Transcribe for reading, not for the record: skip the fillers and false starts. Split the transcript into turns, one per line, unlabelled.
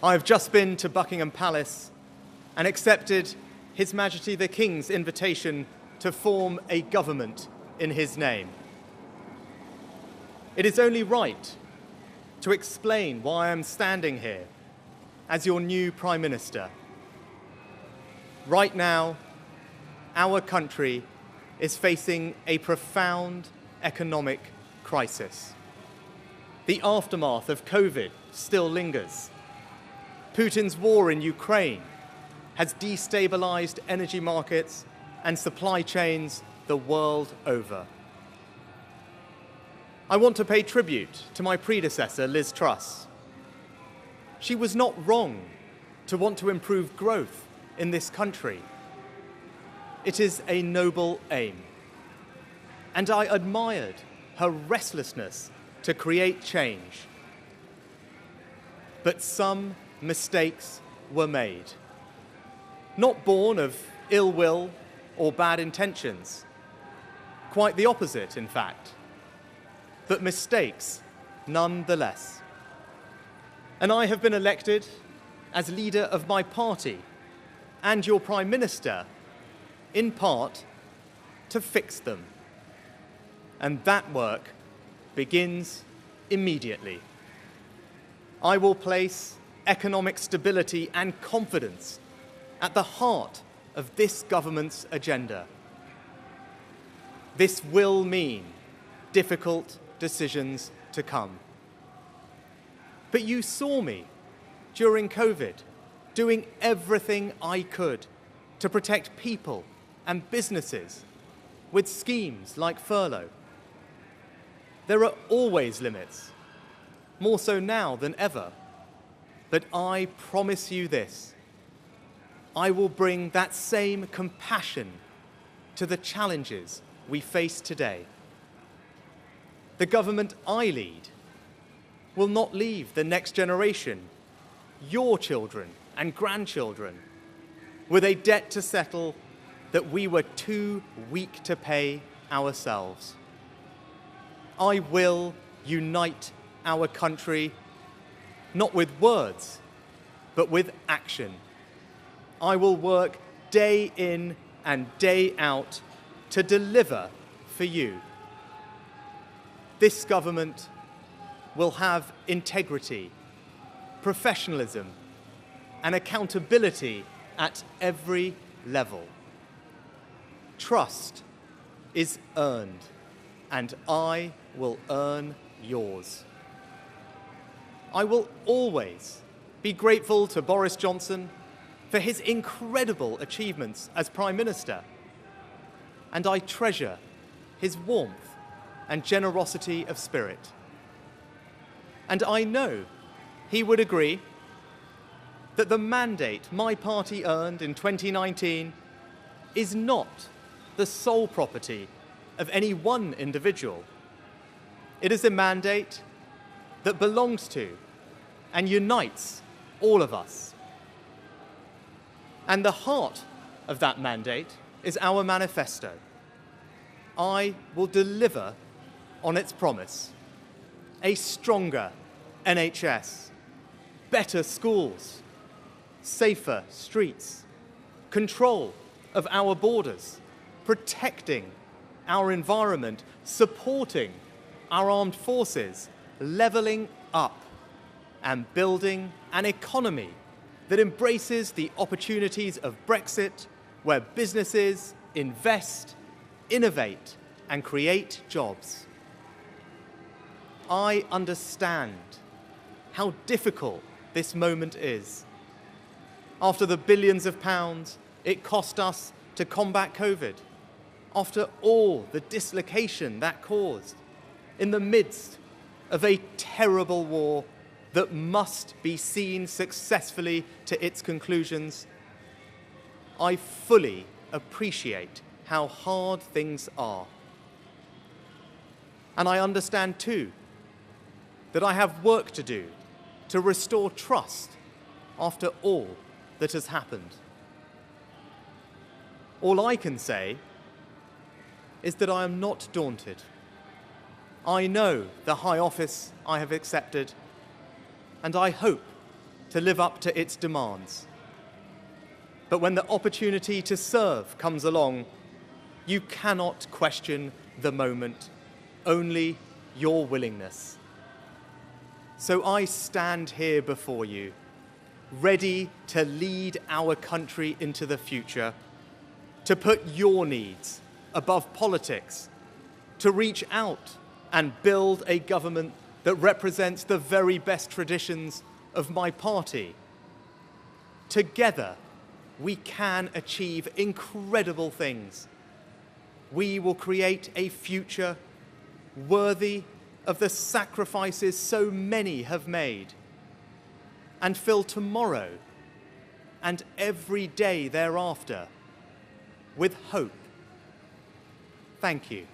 I have just been to Buckingham Palace and accepted His Majesty the King's invitation to form a government in his name. It is only right to explain why I am standing here as your new Prime Minister. Right now, our country is facing a profound economic crisis. The aftermath of COVID still lingers. Putin's war in Ukraine has destabilized energy markets and supply chains the world over. I want to pay tribute to my predecessor, Liz Truss. She was not wrong to want to improve growth in this country. It is a noble aim, and I admired her restlessness to create change. But some mistakes were made, not born of ill will or bad intentions. Quite the opposite, in fact, but mistakes nonetheless. And I have been elected as leader of my party and your Prime Minister, in part, to fix them. And that work begins immediately. I will place economic stability and confidence at the heart of this government's agenda. This will mean difficult decisions to come. But you saw me during COVID doing everything I could to protect people and businesses with schemes like furlough. There are always limits, more so now than ever. But I promise you this: I will bring that same compassion to the challenges we face today. The government I lead will not leave the next generation, your children and grandchildren, with a debt to settle that we were too weak to pay ourselves. I will unite our country, not with words, but with action. I will work day in and day out to deliver for you. This government will have integrity, professionalism, and accountability at every level. Trust is earned, and I will earn yours. I will always be grateful to Boris Johnson for his incredible achievements as Prime Minister, and I treasure his warmth and generosity of spirit. And I know he would agree that the mandate my party earned in 2019 is not the sole property of any one individual. It is a mandate that belongs to and unites all of us. And the heart of that mandate is our manifesto. I will deliver on its promise: a stronger NHS, better schools, safer streets, control of our borders, protecting our environment, supporting our armed forces, levelling up, and building an economy that embraces the opportunities of Brexit, where businesses invest, innovate, and create jobs. I understand how difficult this moment is. After the billions of pounds it cost us to combat COVID, after all the dislocation that caused, in the midst of a terrible war that must be seen successfully to its conclusions, I fully appreciate how hard things are. And I understand too that I have work to do to restore trust after all that has happened. All I can say is that I am not daunted. I know the high office I have accepted, and I hope to live up to its demands. But when the opportunity to serve comes along, you cannot question the moment, only your willingness. So I stand here before you, ready to lead our country into the future, to put your needs above politics, to reach out and build a government that represents the very best traditions of my party. Together, we can achieve incredible things. We will create a future worthy of the sacrifices so many have made, and fill tomorrow and every day thereafter with hope. Thank you.